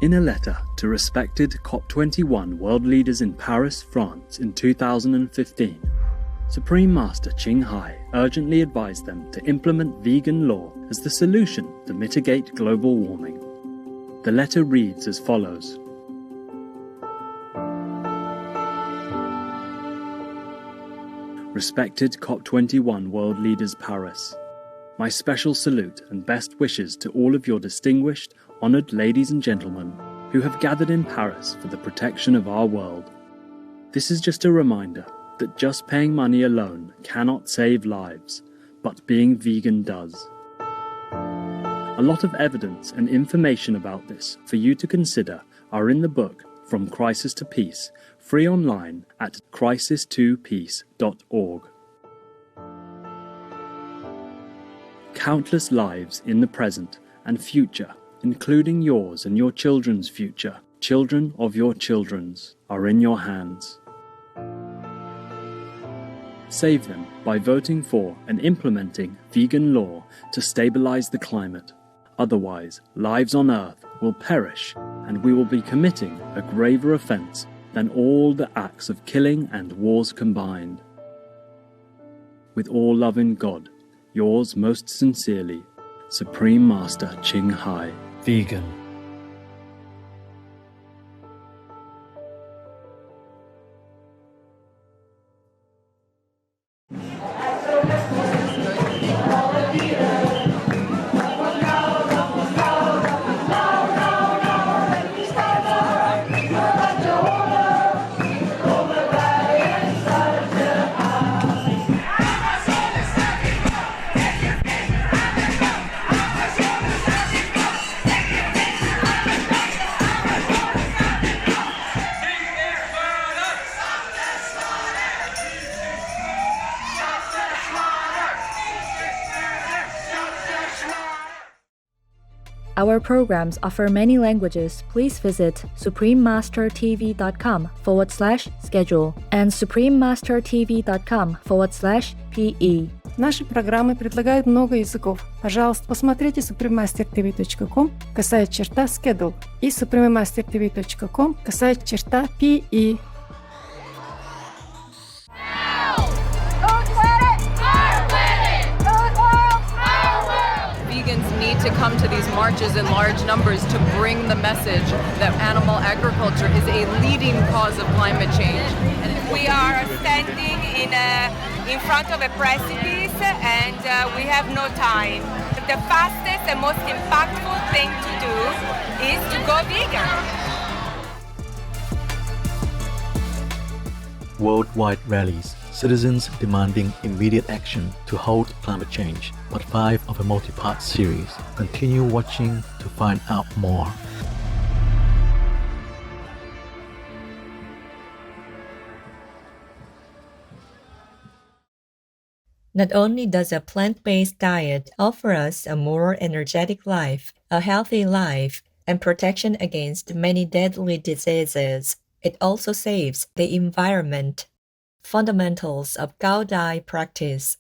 In a letter to respected COP21 world leaders in Paris, France in 2015, Supreme Master Ching Hai urgently advised them to implement vegan law as the solution to mitigate global warming. The letter reads as follows. Respected COP21 world leaders Paris, my special salute and best wishes to all of your distinguished, honoured ladies and gentlemen who have gathered in Paris for the protection of our world. This is just a reminder that just paying money alone cannot save lives, but being vegan does. A lot of evidence and information about this for you to consider are in the book From Crisis to Peace, free online at crisis2peace.org. Countless lives in the present and future, including yours and your children's future, children of your children's, are in your hands. Save them by voting for and implementing vegan law to stabilize the climate. Otherwise, lives on Earth will perish and we will be committing a graver offense than all the acts of killing and wars combined. With all love in God, yours most sincerely, Supreme Master Ching Hai. Vegan. Our programs offer many languages. Please visit suprememastertv.com/schedule and suprememastertv.com/PE. Наши программы предлагают много языков. Пожалуйста, посмотрите suprememastertv.com /schedule и suprememastertv.com /PE. To come to these marches in large numbers to bring the message that animal agriculture is a leading cause of climate change. We are standing in front of a precipice and we have no time. The fastest and most impactful thing to do is to go vegan. Worldwide rallies. Citizens demanding immediate action to halt climate change. Part 5 of a multi-part series. Continue watching to find out more. Not only does a plant-based diet offer us a more energetic life, a healthy life, and protection against many deadly diseases, it also saves the environment. Fundamentals of Gao Dai practice.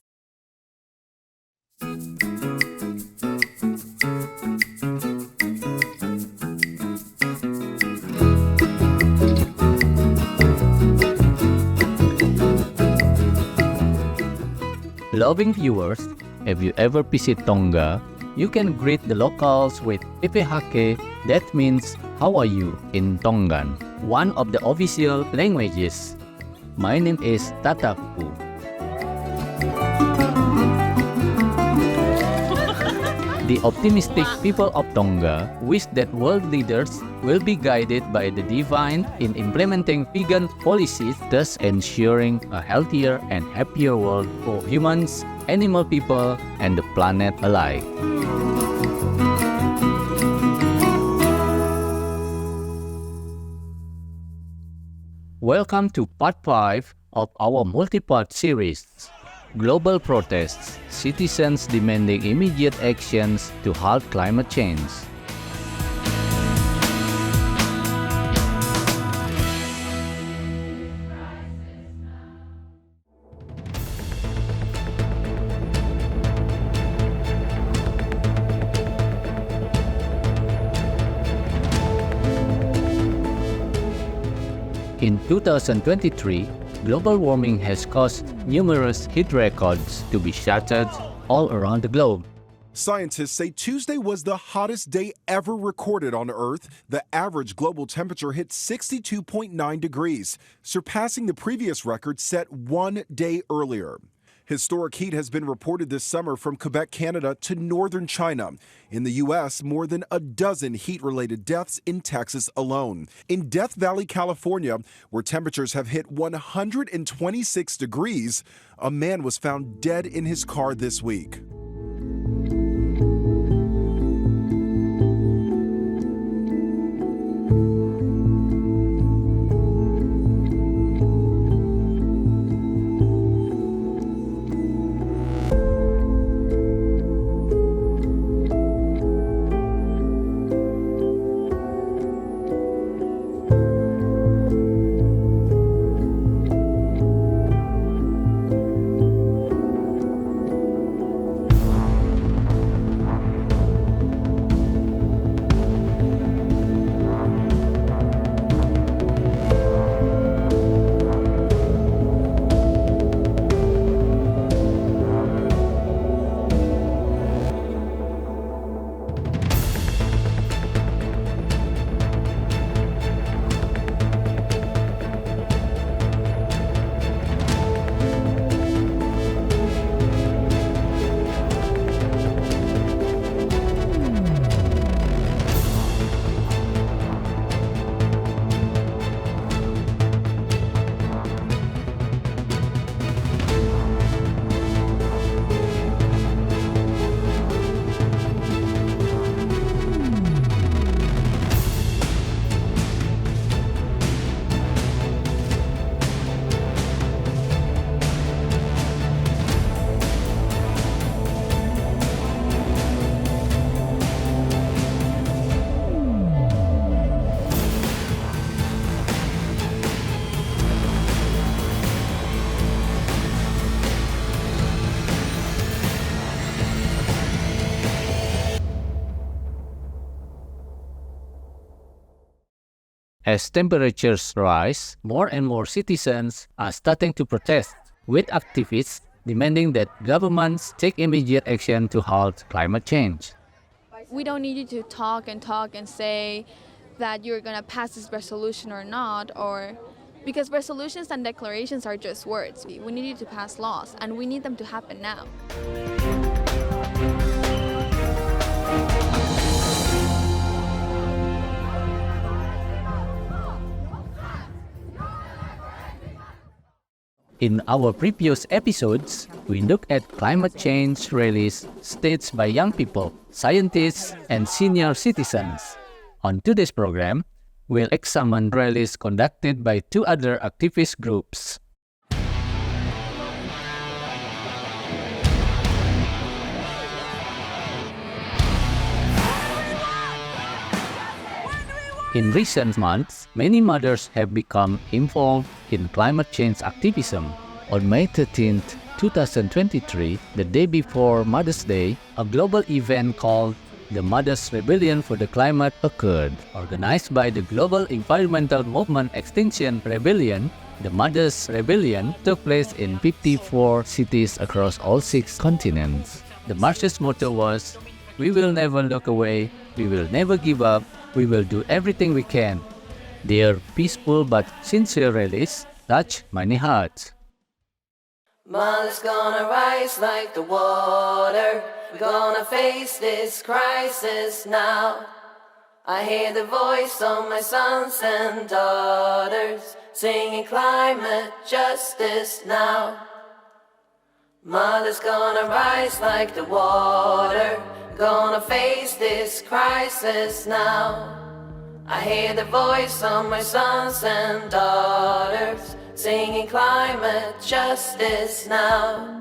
Loving viewers, have you ever visited Tonga? You can greet the locals with Pepehake, that means how are you in Tongan, one of the official languages. My name is Tatapu. The optimistic people of Tonga wish that world leaders will be guided by the divine in implementing vegan policies, thus ensuring a healthier and happier world for humans, animal people, and the planet alike. Welcome to part 5 of our multi-part series. Global protests, citizens demanding immediate actions to halt climate change. In 2023, global warming has caused numerous heat records to be shattered all around the globe. Scientists say Tuesday was the hottest day ever recorded on Earth. The average global temperature hit 62.9 degrees, surpassing the previous record set 1 day earlier. Historic heat has been reported this summer from Quebec, Canada to northern China. In the U.S., more than a dozen heat-related deaths in Texas alone. In Death Valley, California, where temperatures have hit 126 degrees, a man was found dead in his car this week. As temperatures rise, more and more citizens are starting to protest, with activists demanding that governments take immediate action to halt climate change. We don't need you to talk and say that you're going to pass this resolution or not, or because resolutions and declarations are just words. We need you to pass laws, and we need them to happen now. In our previous episodes, we look at climate change rallies staged by young people, scientists, and senior citizens. On today's program, we'll examine rallies conducted by two other activist groups. In recent months, many mothers have become involved in climate change activism. On May 13, 2023, the day before Mother's Day, a global event called the Mothers' Rebellion for the Climate occurred. Organized by the global environmental movement Extinction Rebellion, the Mothers' Rebellion took place in 54 cities across all 6 continents. The march's motto was, "We will never look away, we will never give up, we will do everything we can." Their peaceful but sincere rallies touched many hearts. Mother's gonna rise like the water. We're gonna face this crisis now. I hear the voice of my sons and daughters singing climate justice now. Mother's gonna rise like the water. Gonna face this crisis now. I hear the voice of my sons and daughters singing climate justice now.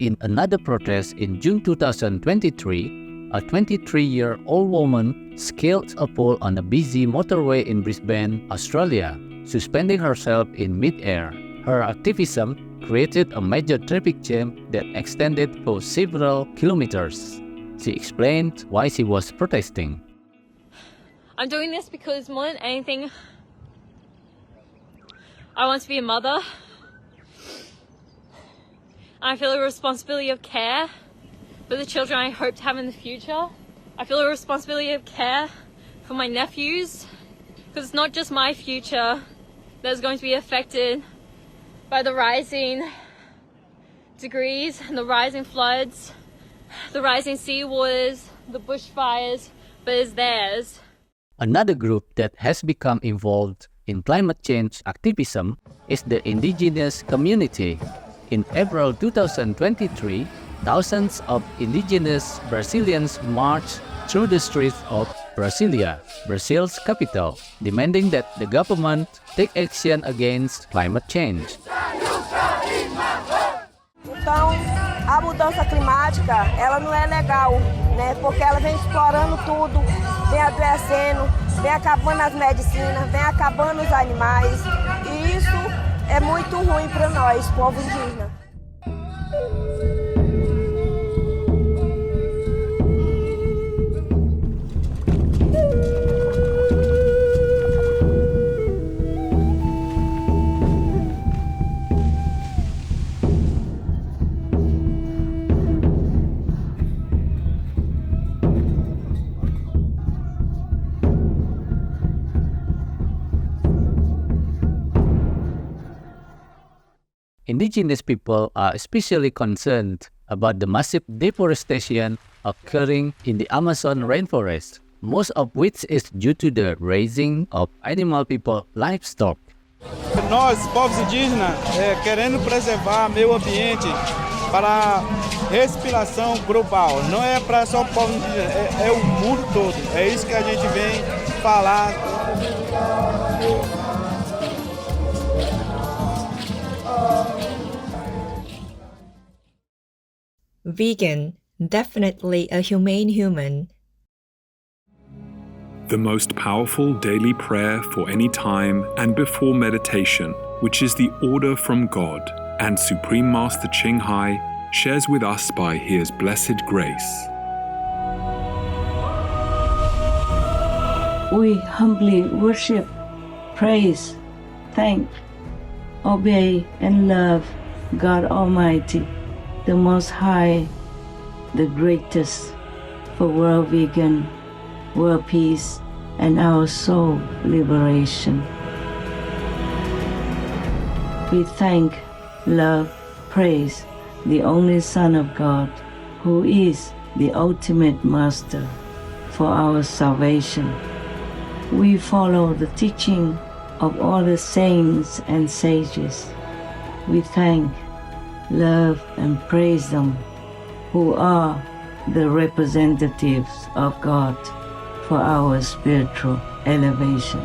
in another protest in June 2023, a 23-year-old woman scaled a pole on a busy motorway in Brisbane, Australia, suspending herself in mid-air. Her activism created a major traffic jam that extended for several kilometers. She explained why she was protesting. I'm doing this because more than anything, I want to be a mother. I feel a responsibility of care for the children I hope to have in the future. I feel a responsibility of care for my nephews, because it's not just my future that's going to be affected by the rising degrees and the rising floods, the rising sea waters, the bushfires, but it's theirs. Another group that has become involved in climate change activism is the indigenous community. In April 2023, thousands of indigenous Brazilians marched through the streets of Brasilia, Brazil's capital, demanding that the government take action against climate change. Então, a mudança climática, ela não é legal, né? Porque ela vem explorando tudo, vem adoecendo, vem acabando as medicinas, vem acabando os animais. E isso é muito ruim para nós, povo indígena. Indigenous people are especially concerned about the massive deforestation occurring in the Amazon rainforest, most of which is due to the raising of animal people livestock. Nós, povos indígenas, querendo preservar meio ambiente para respiração global. Não é para só o povo indígena, é o mundo todo. É isso que a gente vem falar. Vegan, definitely a humane human. The most powerful daily prayer for any time and before meditation, which is the order from God, and Supreme Master Ching Hai shares with us by His blessed grace. We humbly worship, praise, thank, obey, and love God Almighty, the Most High, the greatest, for world vegan, world peace, and our soul liberation. We thank, love, praise the only Son of God, who is the ultimate Master for our salvation. We follow the teaching of all the saints and sages. We thank, love, and praise them, who are the representatives of God for our spiritual elevation.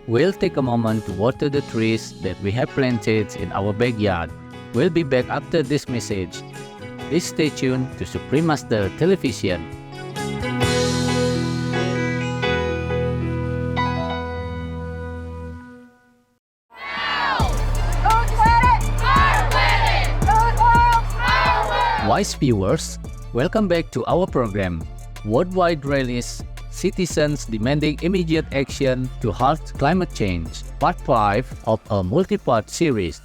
We'll take a moment to water the trees that we have planted in our backyard. We'll be back after this message. Please stay tuned to Supreme Master Television. Wise viewers, welcome back to our program, Worldwide Rallies, Citizens Demanding Immediate Action to Halt Climate Change, Part 5 of a multi-part series.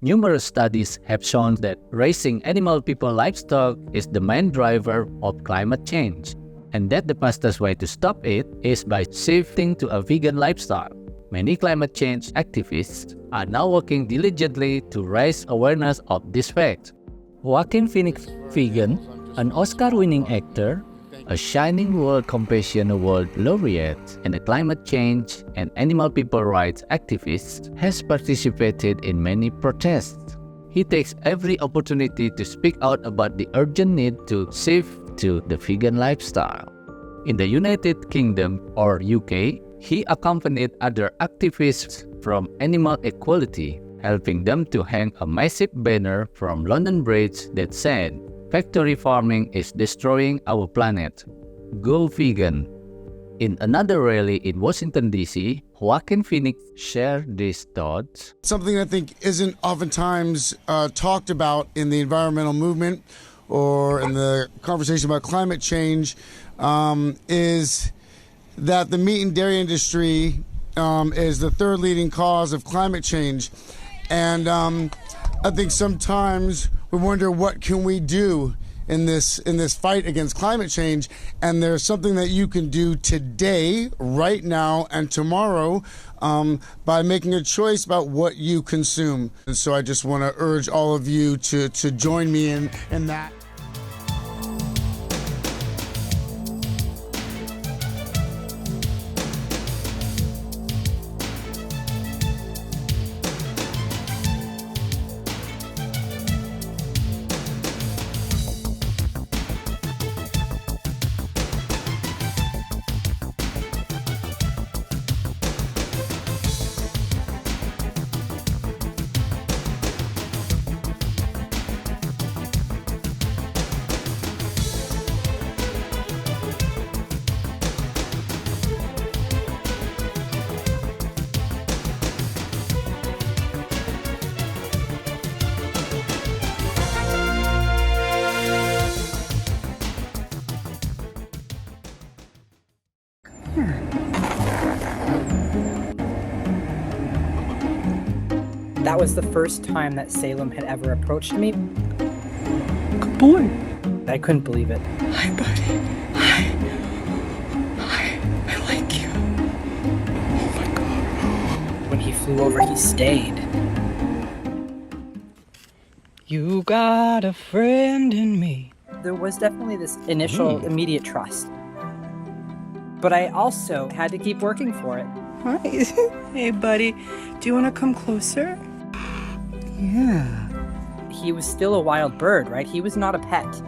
Numerous studies have shown that raising animal people livestock is the main driver of climate change, and that the fastest way to stop it is by shifting to a vegan lifestyle. Many climate change activists are now working diligently to raise awareness of this fact. Joaquin Phoenix, vegan, an Oscar-winning actor, a Shining World Compassion Award laureate, and a climate change and animal people rights activist, has participated in many protests. He takes every opportunity to speak out about the urgent need to shift to the vegan lifestyle. In the United Kingdom, or UK, he accompanied other activists from Animal Equality, helping them to hang a massive banner from London Bridge that said, "Factory farming is destroying our planet. Go vegan." In another rally in Washington, D.C., Joaquin Phoenix shared these thoughts. Something I think isn't oftentimes talked about in the environmental movement or in the conversation about climate change is that the meat and dairy industry is the third leading cause of climate change. And I think sometimes we wonder, what can we do in this fight against climate change? And there's something that you can do today, right now, and tomorrow by making a choice about what you consume. And so I just want to urge all of you to join me in that. That was the first time that Salem had ever approached me. Good boy. I couldn't believe it. Hi, buddy. Hi. I like you. Oh my God. When he flew over, he stayed. You got a friend in me. There was definitely this initial immediate trust. But I also had to keep working for it. Hi. Hey, buddy. Do you want to come closer? Yeah. He was still a wild bird, right? He was not a pet.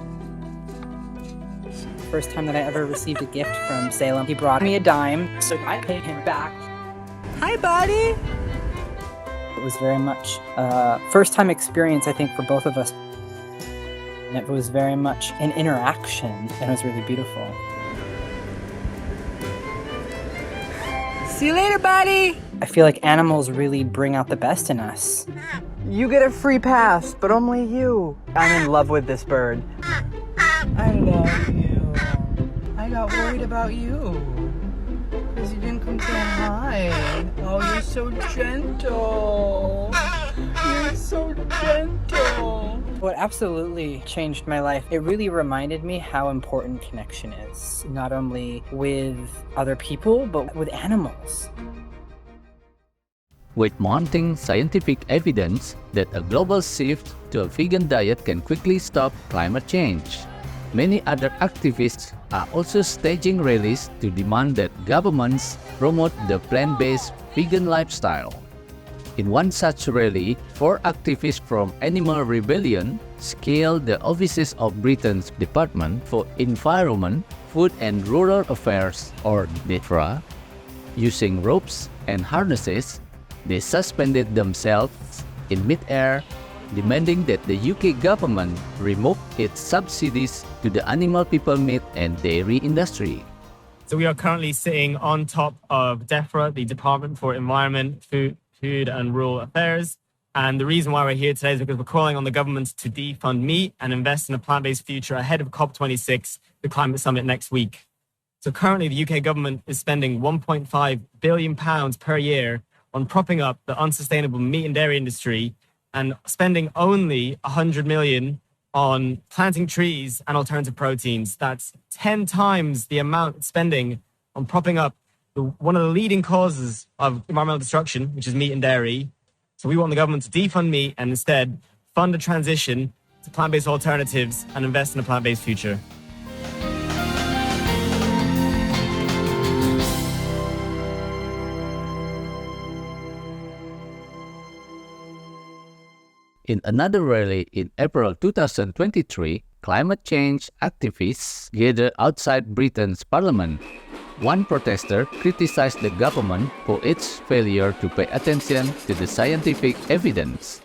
First time that I ever received a gift from Salem, he brought me a dime, so I paid him back. Hi, buddy. It was very much a first-time experience, I think, for both of us. And it was very much an interaction, and it was really beautiful. See you later, buddy. I feel like animals really bring out the best in us. You get a free pass, but only you. I'm in love with this bird. I love you. I got worried about you. Because you didn't come say hi. Oh, you're so gentle. You're so gentle. What absolutely changed my life, it really reminded me how important connection is. Not only with other people, but with animals. With mounting scientific evidence that a global shift to a vegan diet can quickly stop climate change, many other activists are also staging rallies to demand that governments promote the plant-based vegan lifestyle. In one such rally, 4 activists from Animal Rebellion scaled the offices of Britain's Department for Environment, Food and Rural Affairs, or DEFRA. Using ropes and harnesses, they suspended themselves in mid-air, demanding that the UK government remove its subsidies to the animal people meat and dairy industry. So we are currently sitting on top of DEFRA, the Department for Environment, Food and Rural Affairs. And the reason why we're here today is because we're calling on the government to defund meat and invest in a plant-based future ahead of COP26, the climate summit next week. So currently the UK government is spending £1.5 billion per year on propping up the unsustainable meat and dairy industry and spending only 100 million on planting trees and alternative proteins. That's 10 times the amount it's spending on propping up one of the leading causes of environmental destruction, which is meat and dairy. So we want the government to defund meat and instead fund a transition to plant-based alternatives and invest in a plant-based future. In another rally in April 2023, climate change activists gathered outside Britain's parliament. One protester criticized the government for its failure to pay attention to the scientific evidence.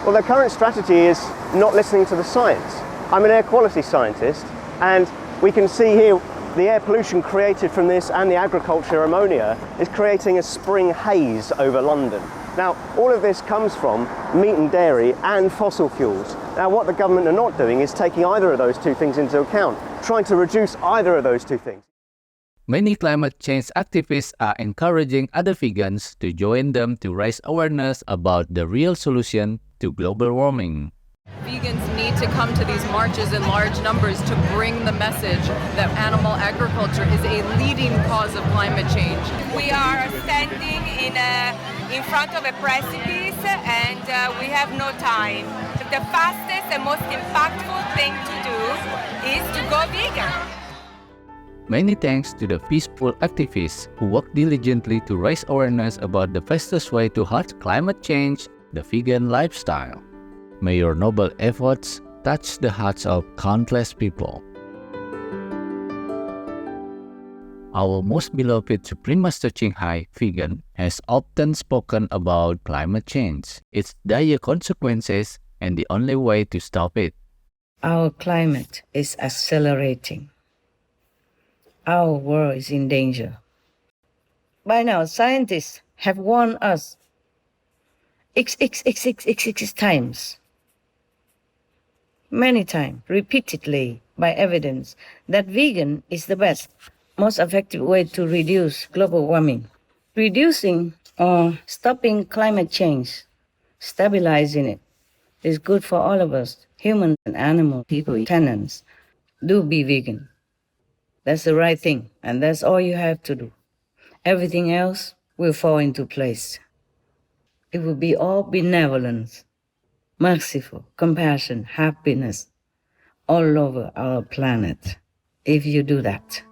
Well, their current strategy is not listening to the science. I'm an air quality scientist, and we can see here the air pollution created from this and the agriculture ammonia is creating a spring haze over London. Now, all of this comes from meat and dairy and fossil fuels. Now, what the government are not doing is taking either of those two things into account, trying to reduce either of those two things. Many climate change activists are encouraging other vegans to join them to raise awareness about the real solution to global warming. Vegans need to come to these marches in large numbers to bring the message that animal agriculture is a leading cause of climate change. We are standing in front of a precipice and we have no time. The fastest and most impactful thing to do is to go vegan. Many thanks to the peaceful activists who work diligently to raise awareness about the fastest way to halt climate change, the vegan lifestyle. May your noble efforts touch the hearts of countless people. Our most beloved Supreme Master Ching Hai, vegan, has often spoken about climate change, its dire consequences, and the only way to stop it. Our climate is accelerating. Our world is in danger. By now, scientists have warned us X times. Many times, repeatedly, by evidence that vegan is the best, most effective way to reduce global warming. Reducing or stopping climate change, stabilizing it, is good for all of us, human and animal people, tenants. Do be vegan. That's the right thing, and that's all you have to do. Everything else will fall into place. It will be all benevolence, merciful, compassion, happiness all over our planet if you do that.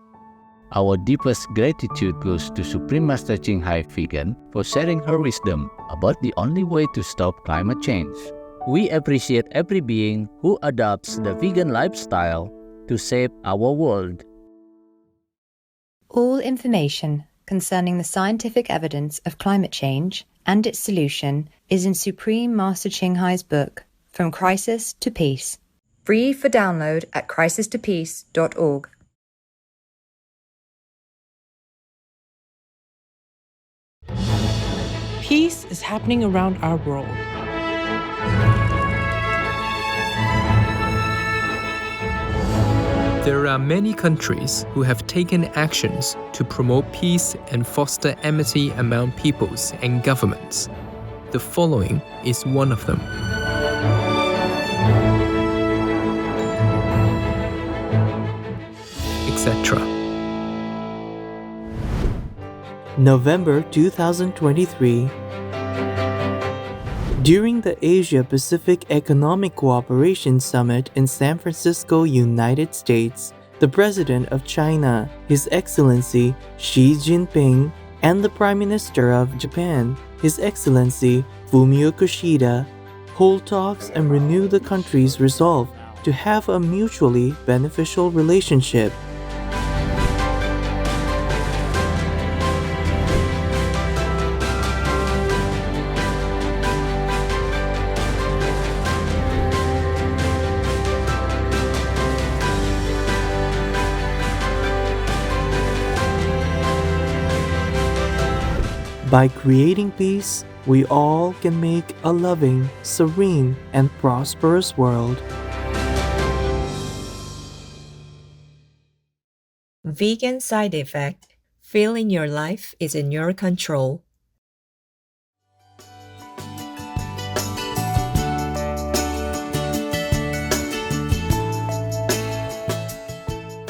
Our deepest gratitude goes to Supreme Master Ching Hai Vegan for sharing her wisdom about the only way to stop climate change. We appreciate every being who adopts the vegan lifestyle to save our world. All information concerning the scientific evidence of climate change and its solution is in Supreme Master Ching Hai's book, From Crisis to Peace. Free for download at crisistopeace.org. Peace is happening around our world. There are many countries who have taken actions to promote peace and foster amity among peoples and governments. The following is one of them. Etc. November 2023. During the Asia-Pacific Economic Cooperation Summit in San Francisco, United States, the President of China, His Excellency Xi Jinping, and the Prime Minister of Japan, His Excellency Fumio Kishida, hold talks and renew the country's resolve to have a mutually beneficial relationship. By creating peace, we all can make a loving, serene, and prosperous world. Vegan side effect: feeling your life is in your control.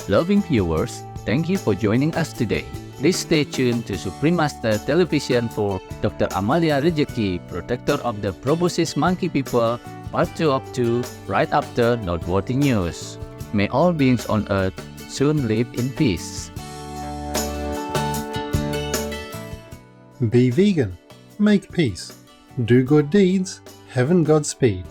Loving viewers, thank you for joining us today. Please stay tuned to Supreme Master Television for Dr. Amalia Rejeki, Protector of the Proboscis Monkey People, Part 2 of 2, right after Noteworthy News. May all beings on earth soon live in peace. Be vegan. Make peace. Do good deeds. Heaven Godspeed.